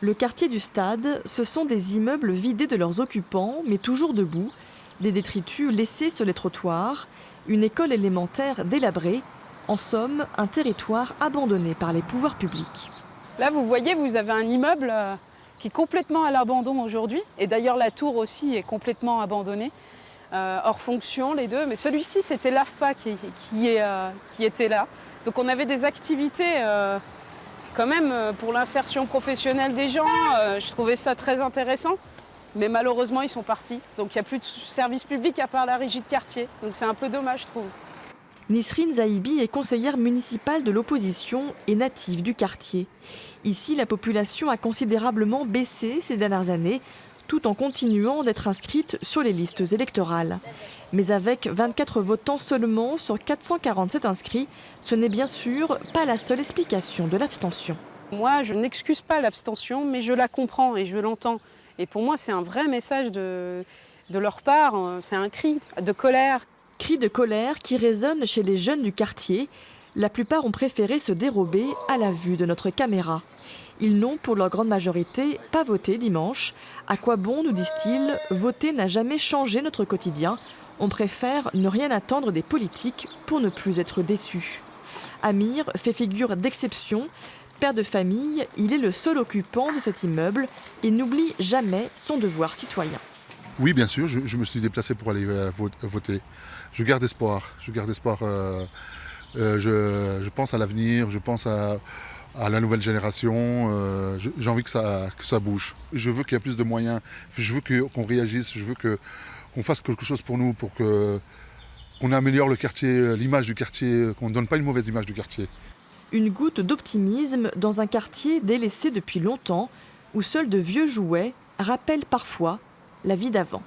Le quartier du Stade, ce sont des immeubles vidés de leurs occupants, mais toujours debout, des détritus laissés sur les trottoirs, une école élémentaire délabrée, en somme, un territoire abandonné par les pouvoirs publics. Là, vous voyez, vous avez un immeuble qui est complètement à l'abandon aujourd'hui. Et d'ailleurs, la tour aussi est complètement abandonnée, hors fonction, les deux. Mais celui-ci, c'était l'AFPA qui était là. Donc on avait des activités quand même pour l'insertion professionnelle des gens. Je trouvais ça très intéressant. Mais malheureusement, ils sont partis. Donc il n'y a plus de service public à part la régie de quartier. Donc c'est un peu dommage, je trouve. Nisrine Zahibi est conseillère municipale de l'opposition et native du quartier. Ici, la population a considérablement baissé ces dernières années, tout en continuant d'être inscrite sur les listes électorales. Mais avec 24 votants seulement sur 447 inscrits, ce n'est bien sûr pas la seule explication de l'abstention. Moi, je n'excuse pas l'abstention, mais je la comprends et je l'entends. Et pour moi, c'est un vrai message de leur part, c'est un cri de colère. Cri de colère qui résonne chez les jeunes du quartier. La plupart ont préféré se dérober à la vue de notre caméra. Ils n'ont, pour leur grande majorité, pas voté dimanche. À quoi bon, nous disent-ils, voter n'a jamais changé notre quotidien. On préfère ne rien attendre des politiques pour ne plus être déçus. Amir fait figure d'exception. Père de famille, il est le seul occupant de cet immeuble et n'oublie jamais son devoir citoyen. Oui, bien sûr, je me suis déplacé pour aller voter. Je garde espoir. Je pense à l'avenir, je pense à la nouvelle génération. J'ai envie que ça bouge. Je veux qu'il y ait plus de moyens. Je veux qu'on réagisse. Je veux qu'on fasse quelque chose pour nous, pour qu'on améliore le quartier, l'image du quartier, qu'on ne donne pas une mauvaise image du quartier. Une goutte d'optimisme dans un quartier délaissé depuis longtemps, où seuls de vieux jouets rappellent parfois la vie d'avant.